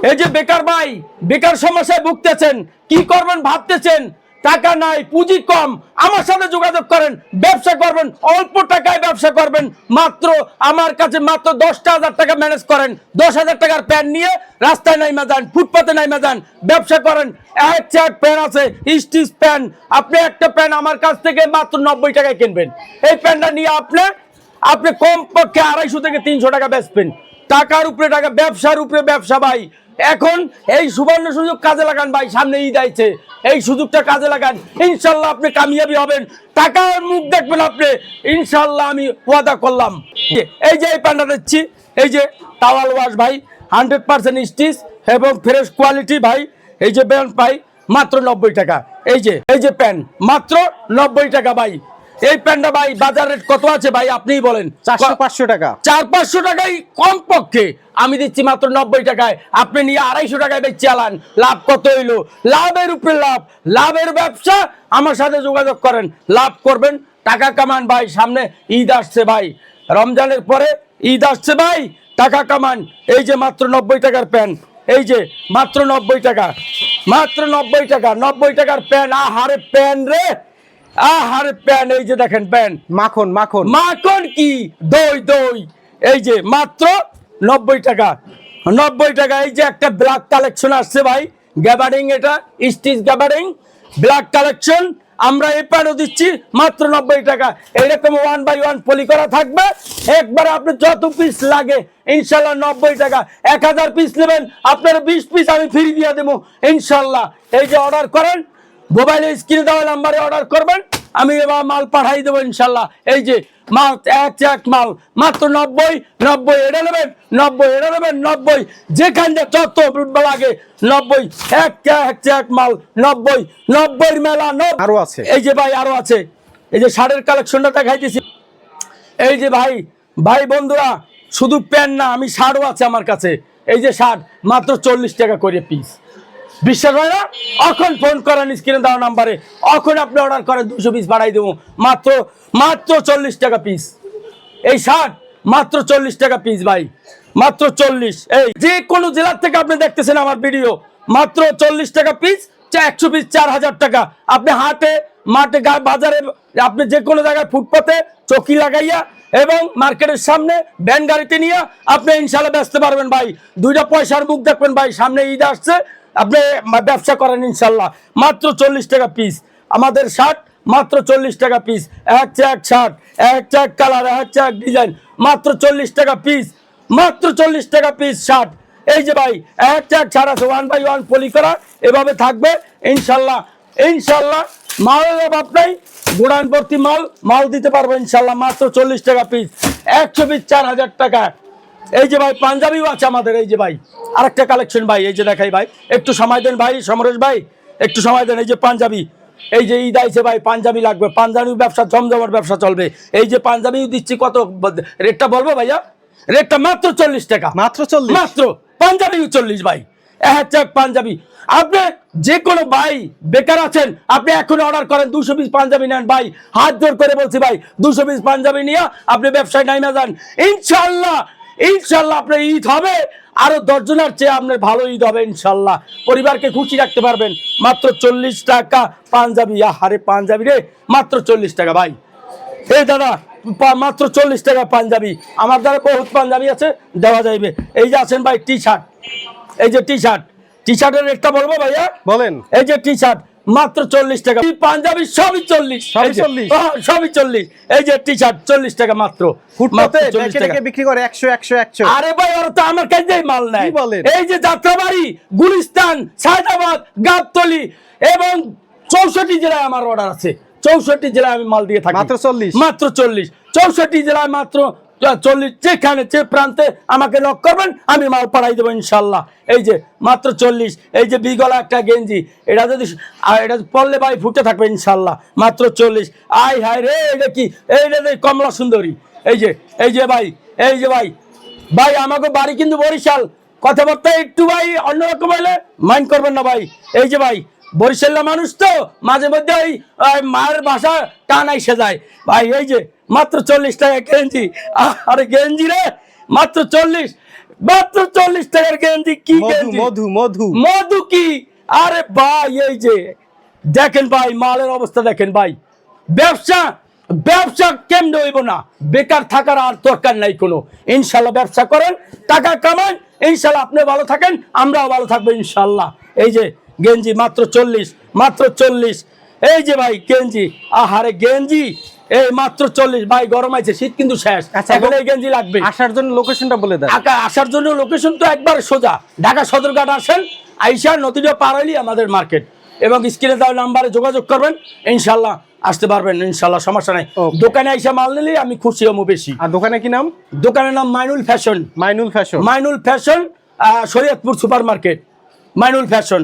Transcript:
এই যে বেকার ভাই, বেকার সমস্যায় ভুগতেছেন, কি করবেন ভাবতেছেন, টাকা নাই, পুঁজি কম, আমার সাথে যোগাযোগ করেন। ব্যবসা করবেন, অল্প টাকায় ব্যবসা করবেন। মাত্র আমার কাছে মাত্র 10,000 টাকা ম্যানেজ করেন। 10,000 টাকার প্যান নিয়ে রাস্তায় নাইমা যান, ফুটপাতে নাইমা যান, ব্যবসা করেন। এক চার প্যান আছে, স্টিচ প্যান। আপনি একটা প্যান আমার কাছ থেকে মাত্র 90 টাকায় কিনবেন। এই প্যানটা নিয়ে আপনি কমপক্ষে 250 থেকে 300 টাকা বেচবেন। টাকার উপরে টাকা, ব্যবসার উপরে ব্যবসা ভাই। এখন এই সুবর্ণ সুযোগ কাজে লাগান ভাই, সামনে ঈদ আইছে, এই সুযোগটা কাজে লাগান। ইনশাল্লাহ আপনি কামিয়াবি হবেন, টাকার মুখ দেখবেন আপনি, ইনশাল্লাহ আমি ওয়াদা করলাম। এই যে এই প্যান্টটা দিচ্ছি, এই যে টাওয়াল ওয়াশ ভাই, 100% স্টিচ এবং ফ্রেশ কোয়ালিটি ভাই। এই যে প্যান্ট পাই মাত্র 90 টাকা। এই যে প্যান্ট মাত্র 90 টাকা ভাই। এই প্যান্টটা ভাই বাজার রেট কত আছে ভাই আপনিই বলেন। 400-500 টাকা, 400-500 টাকায় কম পক্ষে আমি দিচ্ছি মাত্র 90 টাকায়। আপনি নিয়ে 250 টাকায় বেচে চালান, লাভ কত হইলো? লাভের উপরে লাভ, লাভের ব্যবসা। আমার সাথে যোগাযোগ করেন, লাভ করবেন, টাকা কামান ভাই। সামনে ঈদ আসছে ভাই, রমজানের পরে ঈদ আসছে ভাই, টাকা কামান। এই যে মাত্র 90 টাকার প্যান্ট, এই যে মাত্র 90 টাকা, মাত্র 90 টাকা, 90 টাকার প্যান্ট। আহারে প্যান্ট রে, আহারে প্যান। এই যে দেখেন প্যান, মাখন মাখন মাখন কি দই দই। এই যে মাত্র 90 টাকা, 90 টাকা। এই যে একটা ব্ল্যাক কালেকশন আসছে ভাই, গ্যাবারিং, এটা স্টিচ গ্যাবারিং ব্ল্যাক কালেকশন। আমরা এই প্যানও দিচ্ছি মাত্র 90 টাকা। এইরকম 1 বাই 1 পলি করা থাকবে। একবার আপনি যত পিস লাগে ইনশাল্লাহ 90 টাকা। 1000 পিস নেবেন, আপনার 20 পিস আমি ফ্রি দিয়ে দেবো ইনশাল্লাহ। এই যে অর্ডার করেন, মোবাইলে স্ক্রিনে দেওয়া নাম্বারে অর্ডার করবেন, আমি এবার মাল পাঠাই দেবো ইনশাল্লাহ। এই যে মাল এক মাল মাত্র 90 এটা নেবেন, 90 এটা নেবেন, 90 যেখানে যত লাগে 90। এক মাল 90 মেলা। আরো আছে, এই যে ভাই আরো আছে। এই যে শার্টের কালেকশনটা দেখাইতেছি। এই যে ভাই বন্ধুরা, শুধু প্যান্ট না, আমি শার্টও আছে আমার কাছে। এই যে শার্ট মাত্র 40 টাকা করে পিস। বিশ্বাস হয় না? এখন ফোন করেন স্ক্রিনে দেওয়া নাম্বারে, এখন আপনি অর্ডার করেন, 200 পিস বাড়াই দেবো। মাত্র 40 টাকা পিস। এই শার্ট মাত্র 40 টাকা পিস ভাই, মাত্র 40। এই যে কোনো জেলার থেকে আপনি দেখতেছেন আমার ভিডিও, মাত্র 40 টাকা পিস। 100 পিস 4000 টাকা। আপনি হাটে মাঠে বাজারে, আপনি যে কোনো জায়গায় ফুটপাতে চকি লাগাইয়া এবং মার্কেটের সামনে ভ্যান গাড়িতে নিয়ে আপনি ইনশাল্লাহ বেচতে পারবেন ভাই। 2টা পয়সার মুখ দেখবেন ভাই, সামনে ঈদ আসছে, আপনি ব্যবসা করেন ইনশাল্লাহ। মাত্র 40 টাকা পিস আমাদের শার্ট, মাত্র 40 টাকা পিস। এক শার্ট, এক কালার, এক ডিজাইন, মাত্র 40 টাকা পিস, মাত্র 40 টাকা পিস শার্ট। এই যে ভাই এক শার্ট আছে 1 বাই 1 পলি করা, এভাবে থাকবে ইনশাল্লাহ। ইনশাল্লাহ মালের অভাব নাই, গোডাউন ভর্তি মাল দিতে পারবো ইনশাল্লাহ। মাত্র 40 টাকা পিস, 100 পিস 4000 টাকা। এই যে ভাই পাঞ্জাবিও আছে আমাদের। এই যে ভাই আরেকটা কালেকশন ভাই, এই যে দেখাই ভাই, একটু সময় দেন ভাই, সমরেশ ভাই একটু সময় দেন। এই যে পাঞ্জাবি, এই যে ঈদ আইছে ভাই, পাঞ্জাবি লাগবে, পাঞ্জাবি ব্যবসা জমজমার ব্যবসা চলবে। এই যে পাঞ্জাবিও দিচ্ছি, কত রেটটা বলবো ভাইয়া? রেটটা মাত্র 40 টাকা, মাত্র 40, মাত্র পাঞ্জাবিও 40 ভাই। পাঞ্জাবি আপনি যে কোনো ভাই বেকার আছেন, আপনি এখন অর্ডার করেন, 200 পিস পাঞ্জাবি নেন ভাই, হাত জোর করে বলছি ভাই, 200 পিস পাঞ্জাবি নিয়ে আপনি ব্যবসায় নাইমা যান ইনশাল্লাহ। ইনশাল্লাহ আপনার ঈদ হবে আরো 10 জনের চেয়ে আপনার ভালো ঈদ হবে ইনশাল্লাহ। পরিবারকে খুশি রাখতে পারবেন। মাত্র 40 টাকা পাঞ্জাবি। আহারে পাঞ্জাবি রে, মাত্র 40 টাকা ভাই। এই দাদা মাত্র 40 টাকা পাঞ্জাবি। আমার দ্বারা বহুত পাঞ্জাবি আছে, দেওয়া যাইবে। এই যে আছেন ভাই টি শার্ট, এই যে টি শার্টের রেটটা বলবো ভাইয়া? বলেন। এই যে টি শার্ট মাত্র 40 টাকা, পাঞ্জাবি সবই 40, সবই 40। এই যে টি শার্ট 40 টাকা মাত্র। ফুটপাতে বিক্রি করে 100। আরে ভাই ওরা তো আমার কাছেই মাল নেয়। এই যে যাত্রাবাড়ি, গুলিস্তান, সায়দাবাদ, গাবতলী এবং 64 জেলায় আমার অর্ডার আছে। 64 জেলায় আমি মাল দিয়ে থাকি। মাত্র 40, মাত্র 40। 64 জেলায় মাত্র 40। যেখানে যে প্রান্তে আমাকে নক করবেন, আমি মাল পাঠাই দেবো ইনশাল্লাহ। এই যে মাত্র 40। এই যে বিগলা একটা গেঞ্জি, এটা যদি পরলে ভাই ফুটে থাকবে ইনশাল্লাহ। মাত্র 40। আয় হায় রে, এটা কি? এইটা কমলা সুন্দরী। এই যে ভাই, এই যে ভাই আমাকে বাড়ি কিন্তু বরিশাল, কথাবার্তা একটু ভাই অন্যরকম হলে মাইন্ড করবেন না ভাই। এই যে ভাই বরিশালের মানুষ তো মাঝে মধ্যে ওই মায়ের বাসা টান এসে যায় ভাই। এই যে মাত্র 40 টাকা গেঞ্জি। আরে গেঞ্জি রে, মাত্র 40। মাত্র 40 টাকার গেঞ্জি। কি গেঞ্জি? মধু মধু মধু কি? আরে ভাই এই যে দেখেন ভাই, মালের অবস্থা দেখেন ভাই। ব্যবসা ব্যবসা কেমনে হইব না? বেকার থাকার আর দরকার নাই কোনো। ইনশাল্লাহ ব্যবসা করেন, টাকা কামান, ইনশাল্লাহ আপনি ভালো থাকেন, আমরাও ভালো থাকবো ইনশাল্লাহ। এই যে গেঞ্জি মাত্র 40, মাত্র 40। এই যে ভাই গেঞ্জি, আহারে গেঞ্জি এই মাত্র 40। ভাই গরম আছে, শীত কিন্তু শেষ, আচ্ছা, এখন এই গেঞ্জি লাগবে। আসার জন্য লোকেশনটা বলে দেন। আসার জন্য লোকেশন তো একবার সোজা, ঢাকা সদরঘাট আসেন, আইসা নদীটা পার হইলেই আমাদের মার্কেট, এবং স্ক্রিনে দেওয়া নাম্বারে যোগাযোগ করবেন, ইনশাল্লাহ আসতে পারবেন, ইনশাল্লাহ সমস্যা নাই। Okay. দোকানে আইসা মাল নিলেই আমি খুশি হবো বেশি। আর দোকানে কি নাম? দোকানের নাম Mainul fashion. Mainul fashion. Mainul fashion, Shariatpur super market, Mainul fashion.